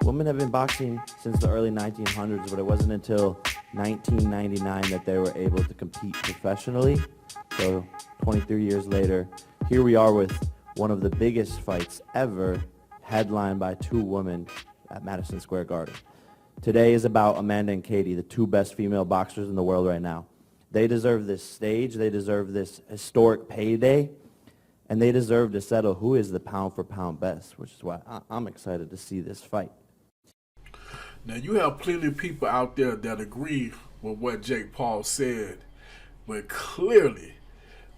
Women have been boxing since the early 1900s, but it wasn't until 1999 that they were able to compete professionally. So 23 years later, here we are with one of the biggest fights ever, headlined by two women at Madison Square Garden. Today is about Amanda and Katie, the two best female boxers in the world right now. They deserve this stage, they deserve this historic payday, and they deserve to settle who is the pound-for-pound best, which is why I'm excited to see this fight. Now, you have plenty of people out there that agree with what Jake Paul said, but clearly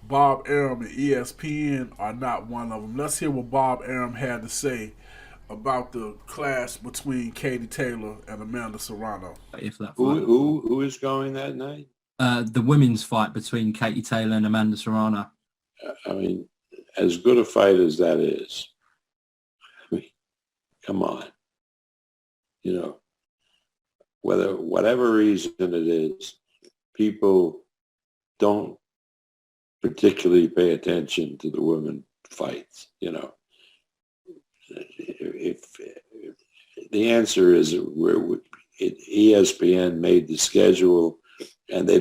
Bob Arum and ESPN are not one of them. Let's hear what Bob Arum had to say about the clash between Katie Taylor and Amanda Serrano. If that who is going that night? The women's fight between Katie Taylor and Amanda Serrano. I mean, as good a fight as that is, I mean, come on. You know, whatever reason it is, people don't particularly pay attention to the women fights. You know, if the answer is ESPN made the schedule and they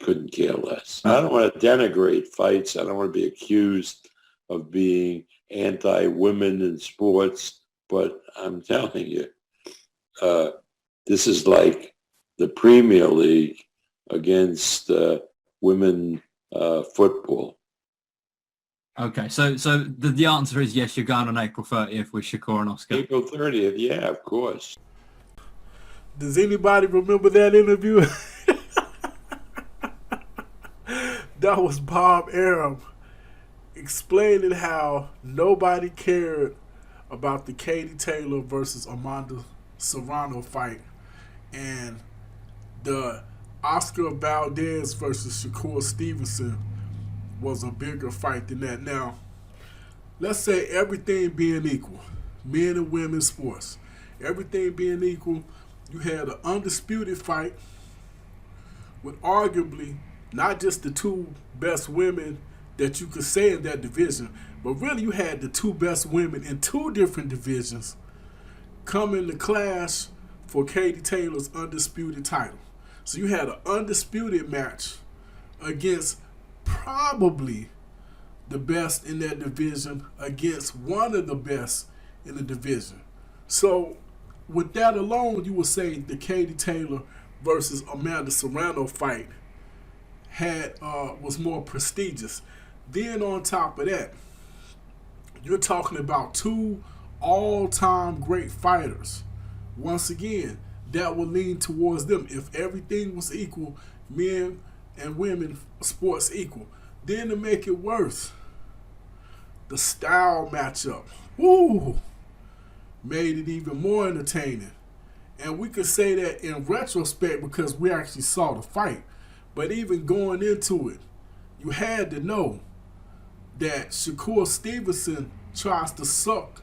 couldn't care less. I don't want to denigrate fights. I don't want to be accused of being anti-women in sports, but I'm telling you, this is like the Premier League against women football. Okay, so the answer is yes, you're going on April 30th with Shakur and Oscar. April 30th, yeah, of course. Does anybody remember that interview? That was Bob Arum explaining how nobody cared about the Katie Taylor versus Amanda Serrano fight and the Oscar Valdez versus Shakur Stevenson was a bigger fight than that. Now, let's say everything being equal, men and women sports, everything being equal, you had an undisputed fight with arguably not just the two best women that you could say in that division, but really you had the two best women in two different divisions coming to clash for Katie Taylor's undisputed title. So you had an undisputed match against probably the best in that division against one of the best in the division. So with that alone, you would say the Katie Taylor versus Amanda Serrano fight was more prestigious. Then on top of that, you're talking about two all-time great fighters. Once again, that would lean towards them. If everything was equal, men and women sports equal. Then to make it worse, the style matchup, made it even more entertaining. And we could say that in retrospect because we actually saw the fight. But even going into it, you had to know that Shakur Stevenson tries to suck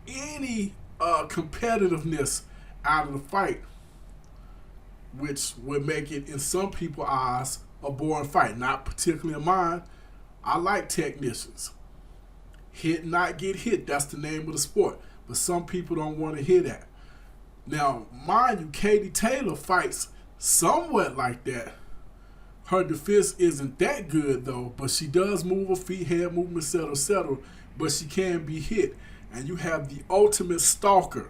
any competitiveness out of the fight, which would make it, in some people's eyes, a boring fight. Not particularly in mine. I like technicians. Hit, not get hit. That's the name of the sport. But some people don't want to hear that. Now, mind you, Katie Taylor fights somewhat like that. Her defense isn't that good, though, but she does move her feet, head movement, settle, but she can be hit. And you have the ultimate stalker,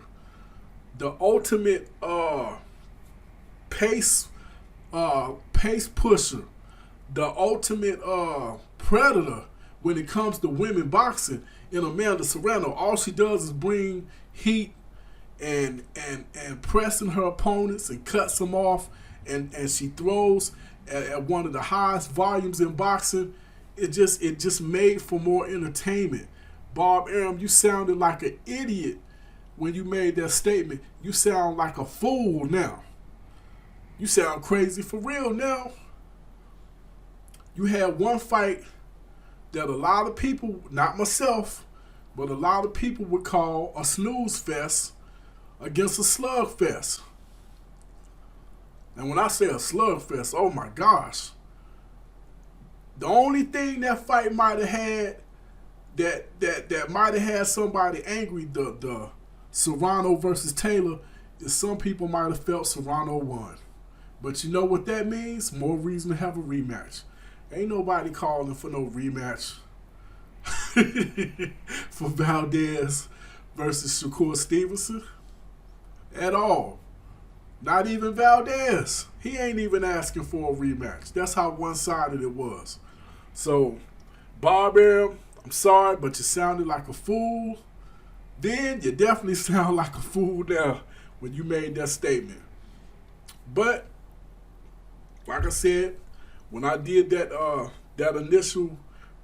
the ultimate pace pusher, the ultimate predator when it comes to women boxing in Amanda Serrano. All she does is bring heat and pressing her opponents and cuts them off, and she throws at one of the highest volumes in boxing. It just made for more entertainment. Bob Arum, you sounded like an idiot when you made that statement. You sound like a fool now. You sound crazy for real now. You had one fight that a lot of people, not myself, but a lot of people would call a snooze fest against a slug fest. And when I say a slugfest, oh my gosh. The only thing that fight might have had that might have had somebody angry, the Serrano versus Taylor, is some people might have felt Serrano won. But you know what that means? More reason to have a rematch. Ain't nobody calling for no rematch for Valdez versus Shakur Stevenson at all. Not even Valdez. He ain't even asking for a rematch. That's how one-sided it was. So, Bob Arum, I'm sorry, but you sounded like a fool. Then you definitely sound like a fool now when you made that statement. But, like I said, when I did that initial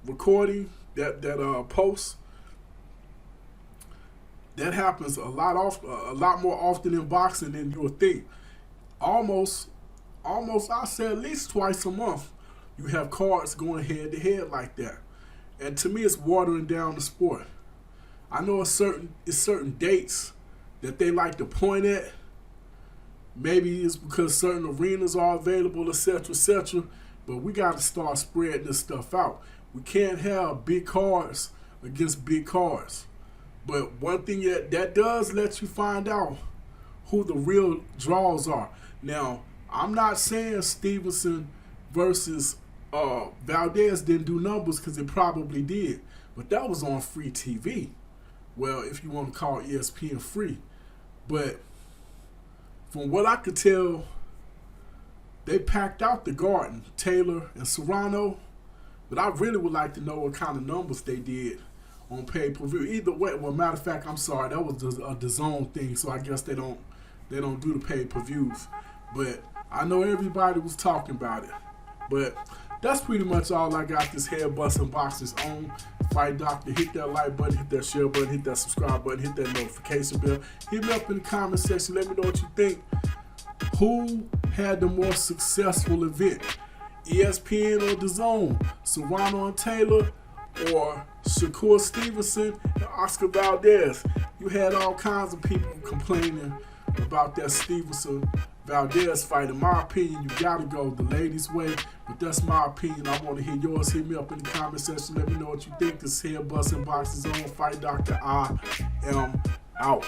recording, that post, that happens a lot more often in boxing than you would think. Almost, I say at least twice a month, you have cards going head to head like that. And to me, it's watering down the sport. I know it's certain dates that they like to point at. Maybe it's because certain arenas are available, etc., etc. But we got to start spreading this stuff out. We can't have big cards against big cards. But one thing that does let you find out who the real draws are. Now, I'm not saying Stevenson versus Valdez didn't do numbers, because it probably did. But that was on free TV. Well, if you want to call ESPN free. But from what I could tell, they packed out the Garden, Taylor and Serrano. But I really would like to know what kind of numbers they did on pay-per-view. Either way, well, matter of fact, I'm sorry, that was a DAZN thing, so I guess they don't do the pay-per-views. But I know everybody was talking about it. But that's pretty much all I got this Head Busting Boxers on. Fight Doctor, hit that like button, hit that share button, hit that subscribe button, hit that notification bell. Hit me up in the comment section. Let me know what you think. Who had the more successful event? ESPN or DAZN? Serrano and Taylor, or Shakur Stevenson and Oscar Valdez? You had all kinds of people complaining about that Stevenson-Valdez fight. In my opinion, you gotta go the ladies' way, but that's my opinion. I want to hear yours. Hit me up in the comment section. Let me know what you think. This Head Busting Boxers on. Fight Doctor, I am out.